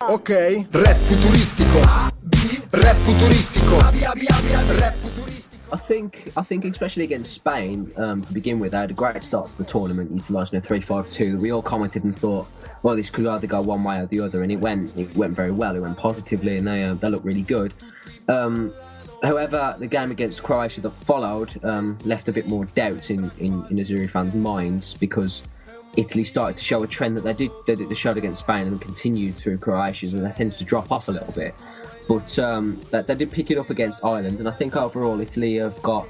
Ok, rap futuristico. Rap futuristico. Rap futuristico. I think especially against Spain, to begin with, they had a great start to the tournament, utilising a 3-5-2. We all commented and thought, well, this could either go one way or the other, and it went very well. It went positively, and they looked really good. However, the game against Croatia that followed left a bit more doubt in Azzurri fans' minds, because Italy started to show a trend that they showed against Spain and continued through Croatia, and they tended to drop off a little bit. But they did pick it up against Ireland, and I think overall Italy have got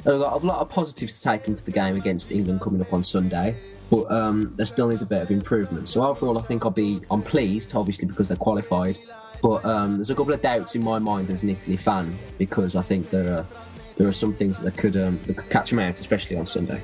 a lot of positives to take into the game against England coming up on Sunday. But there still needs a bit of improvement. So overall, I think I'm pleased, obviously, because they're qualified. But there's a couple of doubts in my mind as an Italy fan, because I think there are some things that could catch them out, especially on Sunday.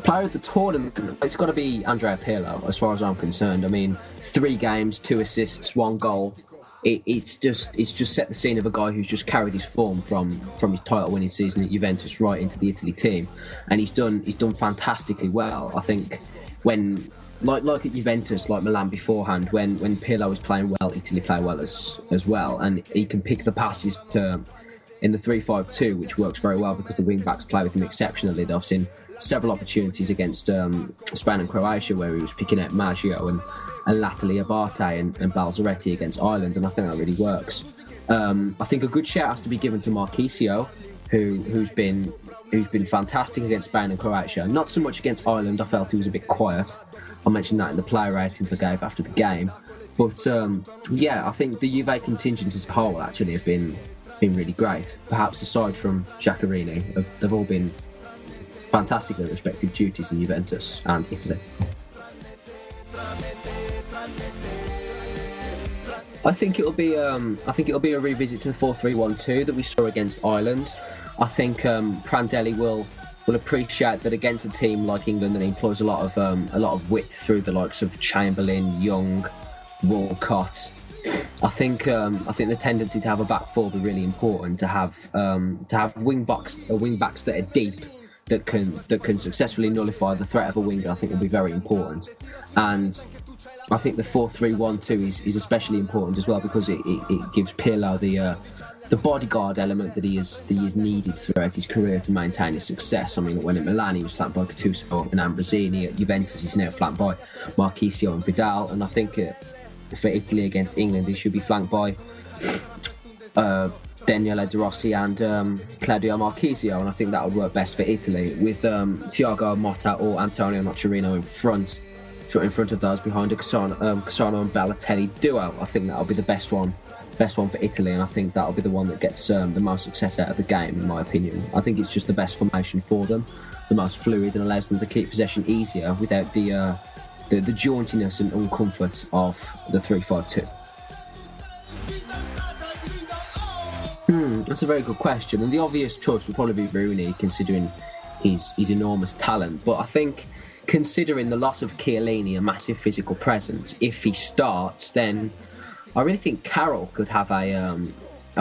Player of the tournament, it's got to be Andrea Pirlo, as far as I'm concerned. I mean, 3 games, 2 assists, 1 goal. It's just set the scene of a guy who's just carried his form from his title-winning season at Juventus right into the Italy team, and he's done fantastically well. I think when like at Juventus, like Milan beforehand, when Pirlo was playing well, Italy play well as well, and he can pick the passes in the 3-5-2, which works very well because the wing-backs play with him exceptionally. I've seen several opportunities against Spain and Croatia where he was picking out Maggio and latterly Abate and Balzaretti against Ireland, and I think that really works. I think a good shout has to be given to Marchisio, who's been fantastic against Spain and Croatia. Not so much against Ireland. I felt he was a bit quiet. I mentioned that in the player ratings I gave after the game. But I think the Juve contingent as a whole actually have been really great. Perhaps aside from Giaccherini, they've all been fantastic at their respective duties in Juventus and Italy. I think it'll be a revisit to the 4-3-1-2 that we saw against Ireland. I think Prandelli will appreciate that against a team like England that employs a lot of width through the likes of Chamberlain, Young, Walcott. I think the tendency to have a back four will be really important. To have wing backs that are deep, that can successfully nullify the threat of a winger, I think will be very important. And I think the 4-3-1-2 is especially important as well, because it gives Pirlo the bodyguard element that he is needed throughout his career to maintain his success. I mean, when at Milan he was flanked by Gattuso and Ambrosini. At Juventus he's now flanked by Marchisio and Vidal, and I think for Italy against England he should be flanked by Daniele De Rossi and Claudio Marchisio, and I think that would work best for Italy, with Thiago Motta or Antonio Nocerino in front of those behind a Cassano and Balotelli duo. I think that'll be the best one for Italy, and I think that'll be the one that gets the most success out of the game, in my opinion. I think it's just the best formation for them, the most fluid, and allows them to keep possession easier without the jauntiness and uncomfort of the 3-5-2. That's a very good question, and the obvious choice would probably be Rooney, considering his enormous talent. But I think, considering the loss of Chiellini, a massive physical presence, if he starts, then I really think Carroll could have a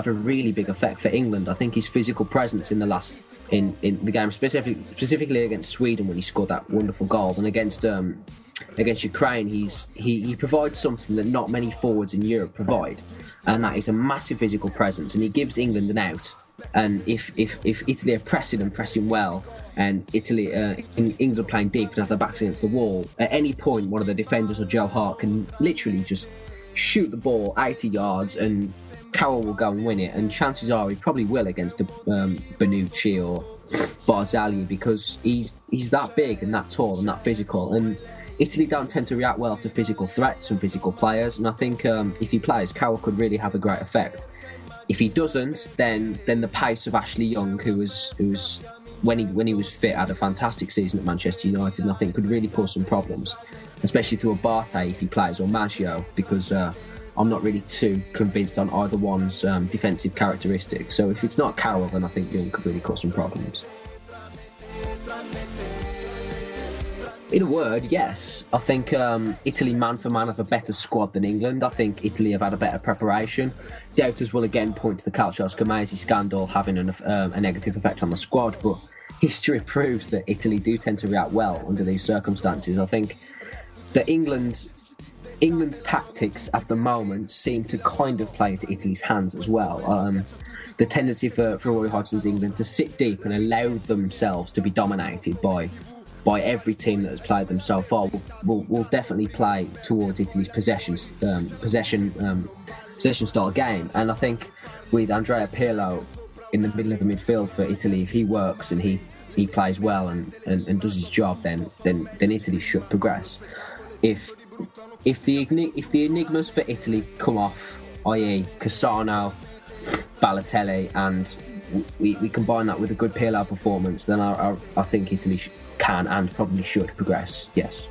really big effect for England. I think his physical presence in the game, specifically against Sweden when he scored that wonderful goal, and against Ukraine, he provides something that not many forwards in Europe provide, and that is a massive physical presence, and he gives England an out. And if Italy are pressing well, and England are playing deep and have their backs against the wall, at any point one of the defenders or Joe Hart can literally just shoot the ball 80 yards and Carroll will go and win it, and chances are he probably will against Bonucci or Barzagli, because he's that big and that tall and that physical, and Italy don't tend to react well to physical threats and physical players, and I think if he plays, Carroll could really have a great effect. If he doesn't, then the pace of Ashley Young, who was when he was fit, had a fantastic season at Manchester United, and I think could really cause some problems, especially to Abate if he plays, or Maggio, because I'm not really too convinced on either one's defensive characteristics. So if it's not Carroll, then I think Young could really cause some problems. In a word, yes. I think Italy man for man have a better squad than England. I think Italy have had a better preparation. Doubters will again point to the Calcio Scamesi scandal having a negative effect on the squad, but history proves that Italy do tend to react well under these circumstances. I think that England's tactics at the moment seem to kind of play to Italy's hands as well. The tendency for Roy Hodgson's England to sit deep and allow themselves to be dominated by every team that has played them so far will definitely play towards Italy's possession style game. And I think with Andrea Pirlo in the middle of the midfield for Italy, if he works and he plays well and does his job, then Italy should progress. If the enigmas for Italy come off, i.e. Cassano, Balotelli, and we combine that with a good Pirlo performance, then I think Italy can and probably should progress. Yes.